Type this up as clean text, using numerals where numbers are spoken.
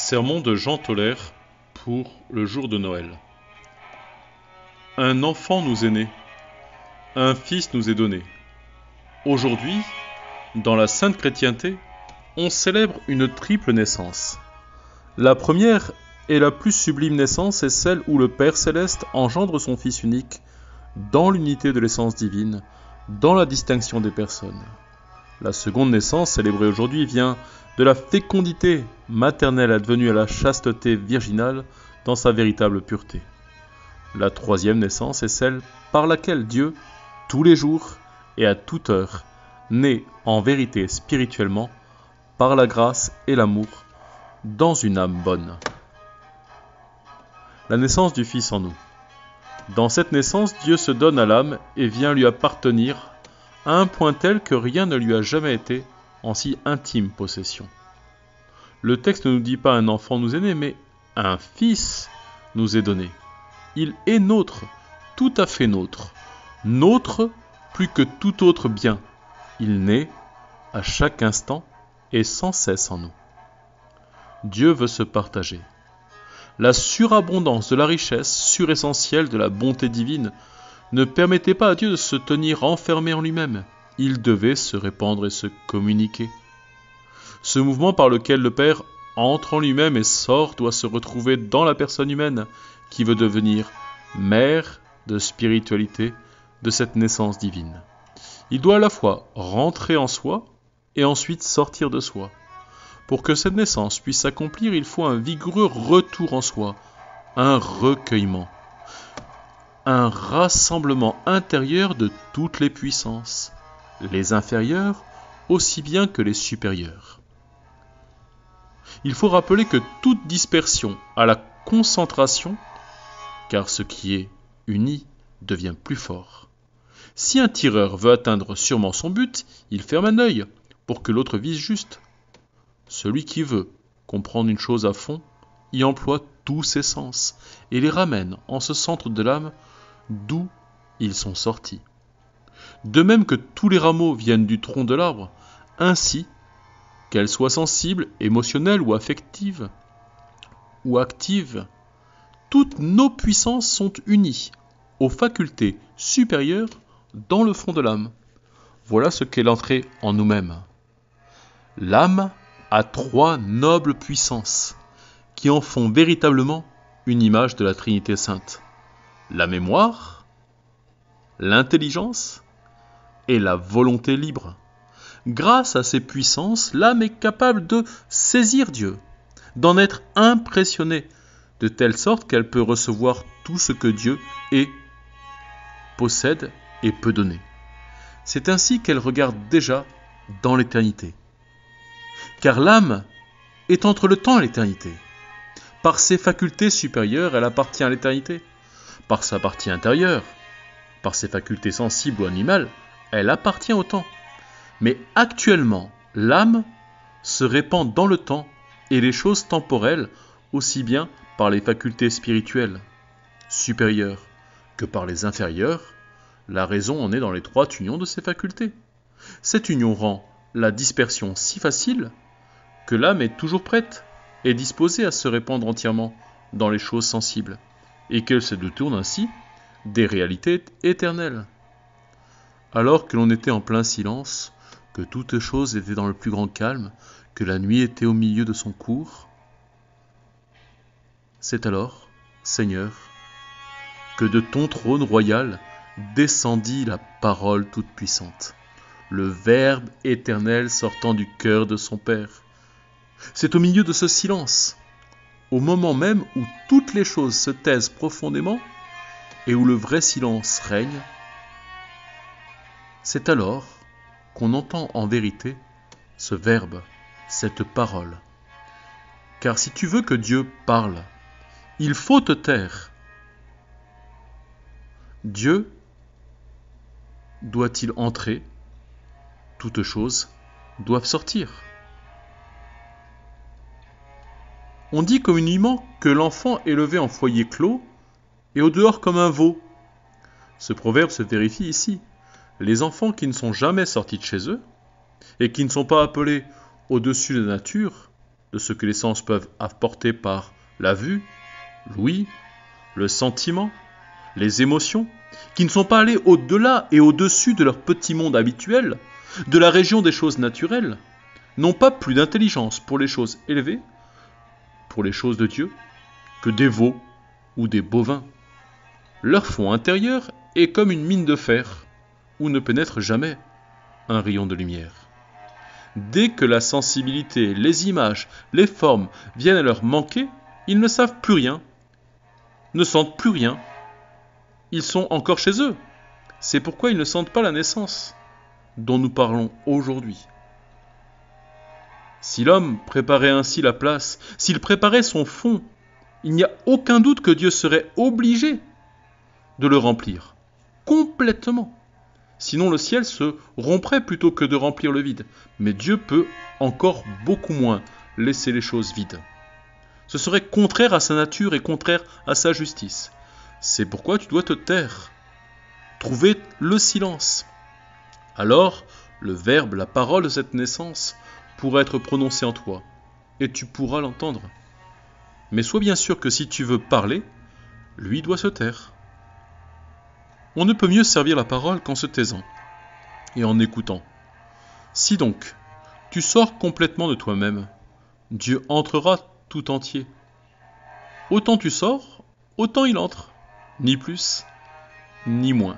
Sermon de Jean Tolère pour le jour de Noël. Un enfant nous est né, un fils nous est donné. Aujourd'hui, dans la sainte chrétienté, on célèbre une triple naissance. La première et la plus sublime naissance est celle où le Père céleste engendre son Fils unique dans l'unité de l'essence divine, dans la distinction des personnes. La seconde naissance, célébrée aujourd'hui, vient de la fécondité maternelle advenue à la chasteté virginale dans sa véritable pureté. La troisième naissance est celle par laquelle Dieu, tous les jours et à toute heure, naît en vérité spirituellement, par la grâce et l'amour, dans une âme bonne. La naissance du Fils en nous. Dans cette naissance, Dieu se donne à l'âme et vient lui appartenir à un point tel que rien ne lui a jamais été en si intime possession. Le texte ne nous dit pas un enfant nous est né, mais un fils nous est donné. Il est nôtre, tout à fait nôtre, nôtre plus que tout autre bien. Il naît à chaque instant et sans cesse en nous. Dieu veut se partager. La surabondance de la richesse suressentielle de la bonté divine ne permettait pas à Dieu de se tenir enfermé en lui-même. Il devait se répandre et se communiquer. Ce mouvement par lequel le Père entre en lui-même et sort doit se retrouver dans la personne humaine qui veut devenir mère de spiritualité de cette naissance divine. Il doit à la fois rentrer en soi et ensuite sortir de soi. Pour que cette naissance puisse s'accomplir, il faut un vigoureux retour en soi, un recueillement, un rassemblement intérieur de toutes les puissances, les inférieures aussi bien que les supérieures. Il faut rappeler que toute dispersion a la concentration, car ce qui est uni devient plus fort. Si un tireur veut atteindre sûrement son but, il ferme un œil pour que l'autre vise juste. Celui qui veut comprendre une chose à fond y emploie tous ses sens et les ramène en ce centre de l'âme d'où ils sont sortis. De même que tous les rameaux viennent du tronc de l'arbre, ainsi, qu'elles soient sensibles, émotionnelles ou affectives, ou actives, toutes nos puissances sont unies aux facultés supérieures dans le fond de l'âme. Voilà ce qu'est l'entrée en nous-mêmes. L'âme a trois nobles puissances qui en font véritablement une image de la Trinité sainte. La mémoire, l'intelligence et la volonté libre. Grâce à ces puissances, l'âme est capable de saisir Dieu, d'en être impressionnée, de telle sorte qu'elle peut recevoir tout ce que Dieu est, possède et peut donner. C'est ainsi qu'elle regarde déjà dans l'éternité. Car l'âme est entre le temps et l'éternité. Par ses facultés supérieures, elle appartient à l'éternité. Par sa partie intérieure, par ses facultés sensibles ou animales, elle appartient au temps. Mais actuellement, l'âme se répand dans le temps et les choses temporelles, aussi bien par les facultés spirituelles supérieures que par les inférieures. La raison en est dans l'étroite union de ces facultés. Cette union rend la dispersion si facile que l'âme est toujours prête et disposée à se répandre entièrement dans les choses sensibles, et qu'elle se détourne ainsi des réalités éternelles. Alors que l'on était en plein silence, que toute chose était dans le plus grand calme, que la nuit était au milieu de son cours, c'est alors, Seigneur, que de ton trône royal descendit la parole toute puissante, le Verbe éternel sortant du cœur de son Père. C'est au milieu de ce silence, au moment même où toutes les choses se taisent profondément et où le vrai silence règne, c'est alors qu'on entend en vérité ce Verbe, cette parole. Car si tu veux que Dieu parle, il faut te taire. Dieu doit-il entrer? Toutes choses doivent sortir. On dit communément que l'enfant est élevé en foyer clos et au dehors comme un veau. Ce proverbe se vérifie ici. Les enfants qui ne sont jamais sortis de chez eux et qui ne sont pas appelés au-dessus de la nature de ce que les sens peuvent apporter par la vue, l'ouïe, le sentiment, les émotions, qui ne sont pas allés au-delà et au-dessus de leur petit monde habituel, de la région des choses naturelles, n'ont pas plus d'intelligence pour les choses élevées, pour les choses de Dieu, que des veaux ou des bovins. Leur fond intérieur est comme une mine de fer, où ne pénètre jamais un rayon de lumière. Dès que la sensibilité, les images, les formes viennent à leur manquer, ils ne savent plus rien, ne sentent plus rien. Ils sont encore chez eux. C'est pourquoi ils ne sentent pas la naissance dont nous parlons aujourd'hui. Si l'homme préparait ainsi la place, s'il préparait son fond, il n'y a aucun doute que Dieu serait obligé de le remplir complètement. Sinon le ciel se romprait plutôt que de remplir le vide. Mais Dieu peut encore beaucoup moins laisser les choses vides. Ce serait contraire à sa nature et contraire à sa justice. C'est pourquoi tu dois te taire, trouver le silence. Alors, le verbe, la parole de cette naissance pourra être prononcé en toi, et tu pourras l'entendre. Mais sois bien sûr que si tu veux parler, lui doit se taire. On ne peut mieux servir la parole qu'en se taisant et en écoutant. Si donc, tu sors complètement de toi-même, Dieu entrera tout entier. Autant tu sors, autant il entre, ni plus, ni moins.